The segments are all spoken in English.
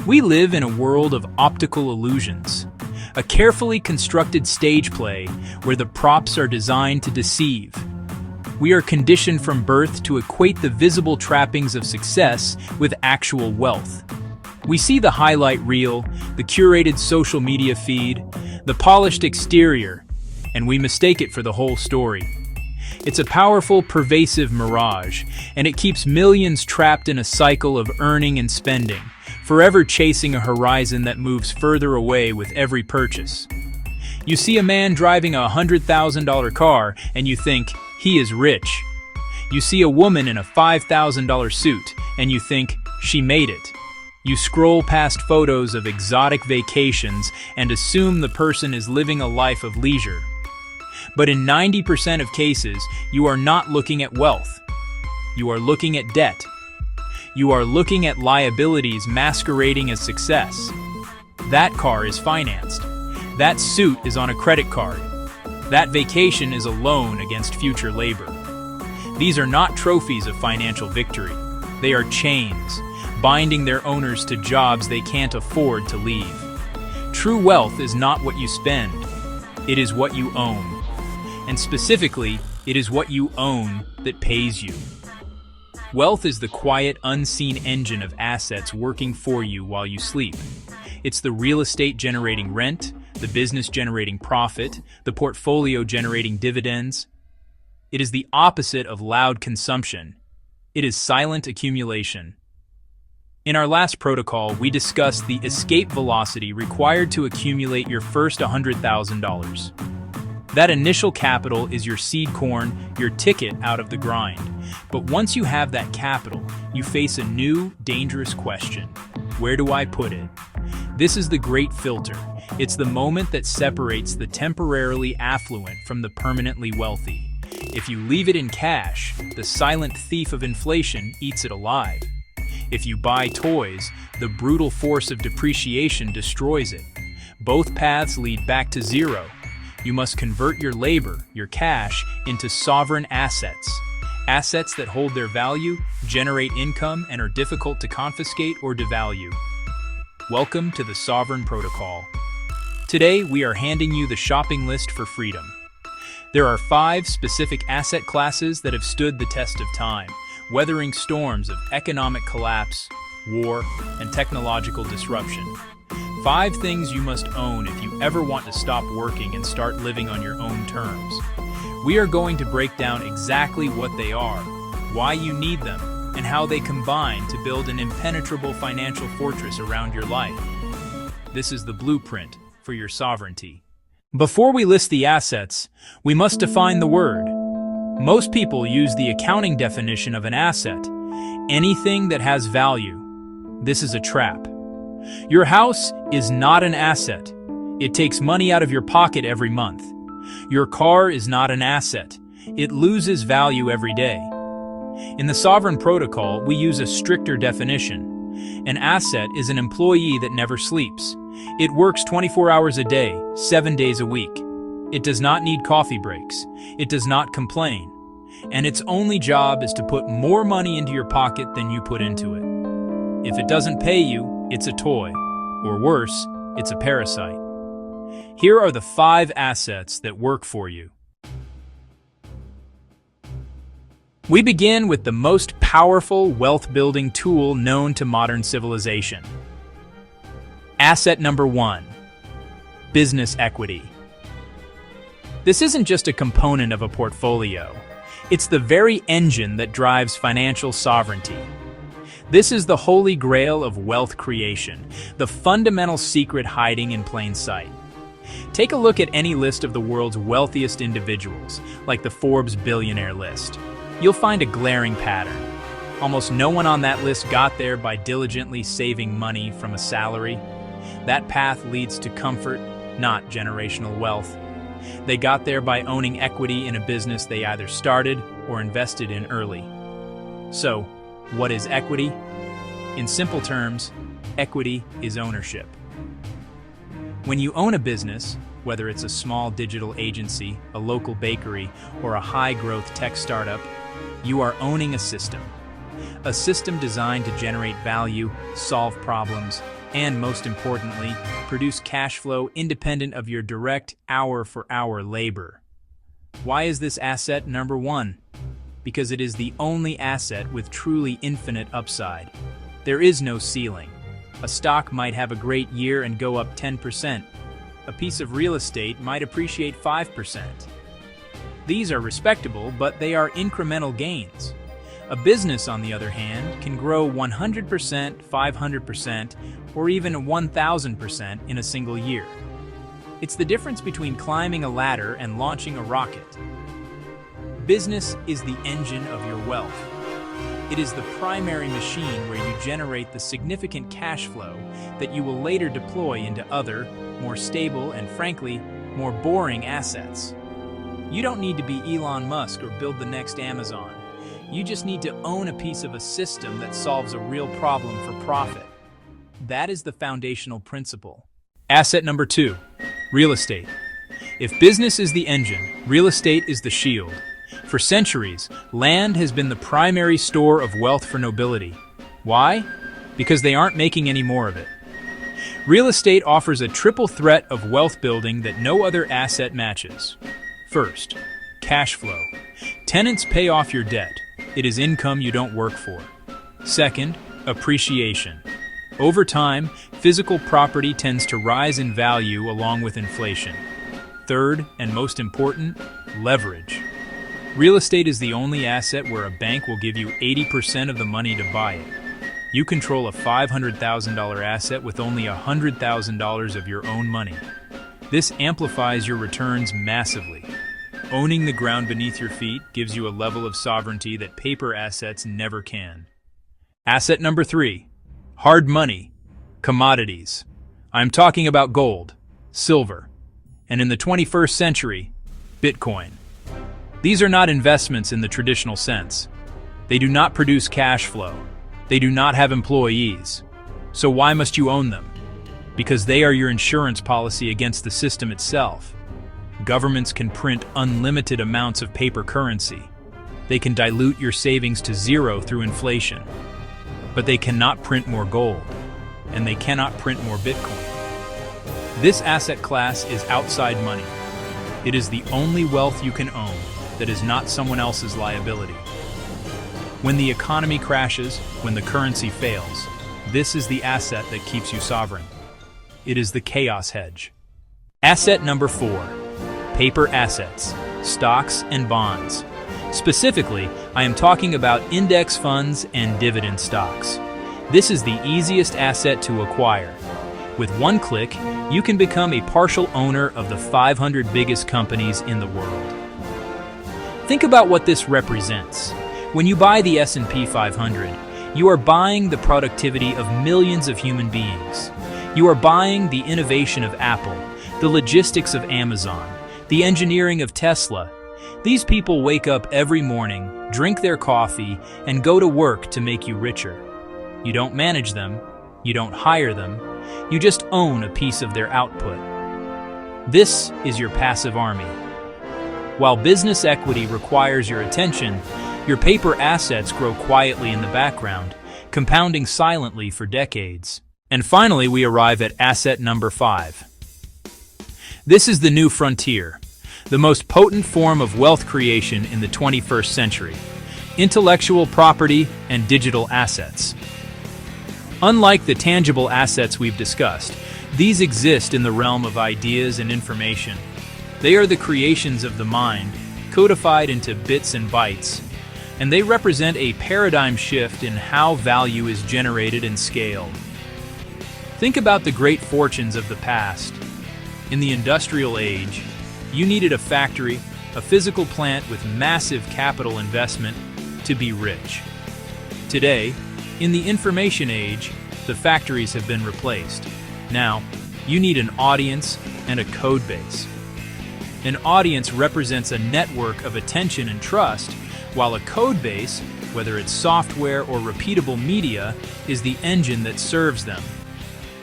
We live in a world of optical illusions, a carefully constructed stage play where the props are designed to deceive. We are conditioned from birth to equate the visible trappings of success with actual wealth. We see the highlight reel, the curated social media feed, the polished exterior, and we mistake it for the whole story. It's a powerful, pervasive mirage, and it keeps millions trapped in a cycle of earning and spending, forever chasing a horizon that moves further away with every purchase. You see a man driving a $100,000 car, and you think, he is rich. You see a woman in a $5,000 suit, and you think, she made it. You scroll past photos of exotic vacations and assume the person is living a life of leisure. But in 90% of cases, you are not looking at wealth. You are looking at debt. You are looking at liabilities masquerading as success. That car is financed. That suit is on a credit card. That vacation is a loan against future labor. These are not trophies of financial victory. They are chains, binding their owners to jobs they can't afford to leave. True wealth is not what you spend. It is what you own. And specifically, it is what you own that pays you. Wealth is the quiet, unseen engine of assets working for you while you sleep. It's the real estate generating rent, the business generating profit, the portfolio generating dividends. It is the opposite of loud consumption. It is silent accumulation. In our last protocol, we discussed the escape velocity required to accumulate your first $100,000. That initial capital is your seed corn, your ticket out of the grind. But once you have that capital, you face a new, dangerous question. Where do I put it? This is the great filter. It's the moment that separates the temporarily affluent from the permanently wealthy. If you leave it in cash, the silent thief of inflation eats it alive. If you buy toys, the brutal force of depreciation destroys it. Both paths lead back to zero. You must convert your labor, your cash, into sovereign assets. Assets that hold their value, generate income, and are difficult to confiscate or devalue. Welcome to the Sovereign Protocol. Today, we are handing you the shopping list for freedom. There are 5 specific asset classes that have stood the test of time, weathering storms of economic collapse, war, and technological disruption. 5 things you must own if you ever want to stop working and start living on your own terms. We are going to break down exactly what they are, why you need them, and how they combine to build an impenetrable financial fortress around your life. This is the blueprint for your sovereignty. Before we list the assets, we must define the word. Most people use the accounting definition of an asset, anything that has value. This is a trap. Your house is not an asset. It takes money out of your pocket every month. Your car is not an asset. It loses value every day. In the Sovereign Protocol, we use a stricter definition. An asset is an employee that never sleeps. It works 24 hours a day, 7 days a week. It does not need coffee breaks. It does not complain. And its only job is to put more money into your pocket than you put into it. If it doesn't pay you, it's a toy, or worse, it's a parasite. Here are the 5 assets that work for you. We begin with the most powerful wealth-building tool known to modern civilization. Asset number 1, business equity. This isn't just a component of a portfolio. It's the very engine that drives financial sovereignty. This is the holy grail of wealth creation, the fundamental secret hiding in plain sight. Take a look at any list of the world's wealthiest individuals, like the Forbes billionaire list. You'll find a glaring pattern. Almost no one on that list got there by diligently saving money from a salary. That path leads to comfort, not generational wealth. They got there by owning equity in a business they either started or invested in early. So, what is equity? In simple terms, equity is ownership. When you own a business, whether it's a small digital agency, a local bakery, or a high-growth tech startup, you are owning a system. A system designed to generate value, solve problems, and most importantly, produce cash flow independent of your direct hour-for-hour labor. Why is this asset number one? Because it is the only asset with truly infinite upside. There is no ceiling. A stock might have a great year and go up 10%. A piece of real estate might appreciate 5%. These are respectable, but they are incremental gains. A business, on the other hand, can grow 100%, 500%, or even 1,000% in a single year. It's the difference between climbing a ladder and launching a rocket. Business is the engine of your wealth. It is the primary machine where you generate the significant cash flow that you will later deploy into other, more stable and frankly, more boring assets. You don't need to be Elon Musk or build the next Amazon. You just need to own a piece of a system that solves a real problem for profit. That is the foundational principle. Asset number two, real estate. If business is the engine, real estate is the shield. For centuries, land has been the primary store of wealth for nobility. Why? Because they aren't making any more of it. Real estate offers a triple threat of wealth building that no other asset matches. First, cash flow. Tenants pay off your debt. It is income you don't work for. Second, appreciation. Over time, physical property tends to rise in value along with inflation. Third, and most important, leverage. Real estate is the only asset where a bank will give you 80% of the money to buy it. You control a $500,000 asset with only $100,000 of your own money. This amplifies your returns massively. Owning the ground beneath your feet gives you a level of sovereignty that paper assets never can. Asset number three, hard money, commodities. I'm talking about gold, silver, and in the 21st century, Bitcoin. These are not investments in the traditional sense. They do not produce cash flow. They do not have employees. So why must you own them? Because they are your insurance policy against the system itself. Governments can print unlimited amounts of paper currency. They can dilute your savings to zero through inflation. But they cannot print more gold, and they cannot print more Bitcoin. This asset class is outside money. It is the only wealth you can own that is not someone else's liability. When the economy crashes, when the currency fails, this is the asset that keeps you sovereign. It is the chaos hedge. Asset number four, paper assets, stocks and bonds. Specifically, I am talking about index funds and dividend stocks. This is the easiest asset to acquire. With one click, you can become a partial owner of the 500 biggest companies in the world. Think about what this represents. When you buy the S&P 500, you are buying the productivity of millions of human beings. You are buying the innovation of Apple, the logistics of Amazon, the engineering of Tesla. These people wake up every morning, drink their coffee, and go to work to make you richer. You don't manage them, you don't hire them, you just own a piece of their output. This is your passive army. While business equity requires your attention, your paper assets grow quietly in the background, compounding silently for decades. And finally, we arrive at asset number five. This is the new frontier, the most potent form of wealth creation in the 21st century: intellectual property and digital assets. Unlike the tangible assets we've discussed, these exist in the realm of ideas and information. They are the creations of the mind, codified into bits and bytes, and they represent a paradigm shift in how value is generated and scaled. Think about the great fortunes of the past. In the industrial age, you needed a factory, a physical plant with massive capital investment to be rich. Today, in the information age, the factories have been replaced. Now, you need an audience and a code base. An audience represents a network of attention and trust, while a code base, whether it's software or repeatable media, is the engine that serves them.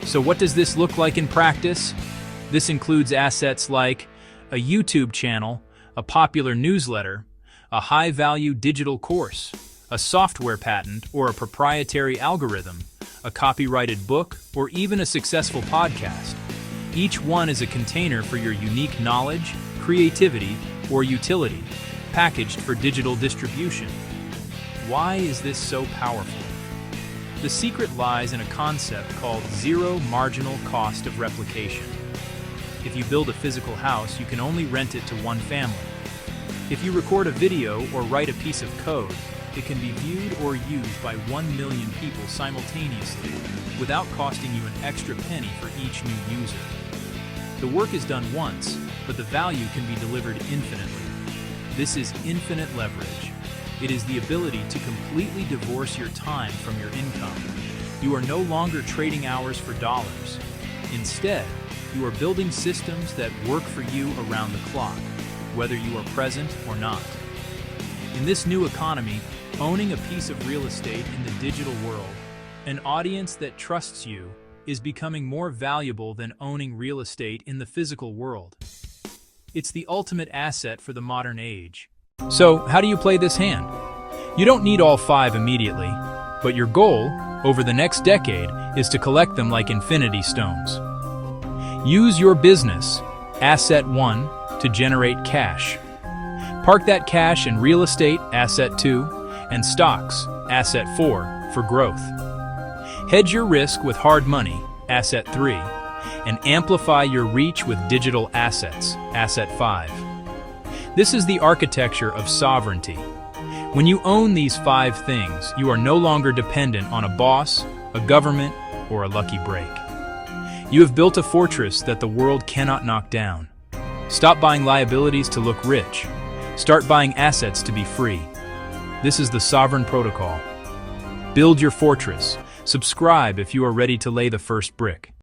So what does this look like in practice? This includes assets like a YouTube channel, a popular newsletter, a high-value digital course, a software patent or a proprietary algorithm, a copyrighted book, or even a successful podcast. Each one is a container for your unique knowledge, creativity, or utility, packaged for digital distribution. Why is this so powerful? The secret lies in a concept called zero marginal cost of replication. If you build a physical house, you can only rent it to one family. If you record a video or write a piece of code, it can be viewed or used by 1 million people simultaneously without costing you an extra penny for each new user. The work is done once, but the value can be delivered infinitely. This is infinite leverage. It is the ability to completely divorce your time from your income. You are no longer trading hours for dollars. Instead, you are building systems that work for you around the clock, whether you are present or not. In this new economy, owning a piece of real estate in the digital world, an audience that trusts you, is becoming more valuable than owning real estate in the physical world. It's the ultimate asset for the modern age. So, how do you play this hand? You don't need all 5 immediately, but your goal, over the next decade, is to collect them like infinity stones. Use your business, Asset 1, to generate cash. Park that cash in real estate, Asset 2, and stocks, Asset 4, for growth. Hedge your risk with hard money, Asset 3, and amplify your reach with digital assets, Asset 5. This is the architecture of sovereignty. When you own these 5 things, you are no longer dependent on a boss, a government, or a lucky break. You have built a fortress that the world cannot knock down. Stop buying liabilities to look rich. Start buying assets to be free. This is the Sovereign Protocol. Build your fortress. Subscribe if you are ready to lay the first brick.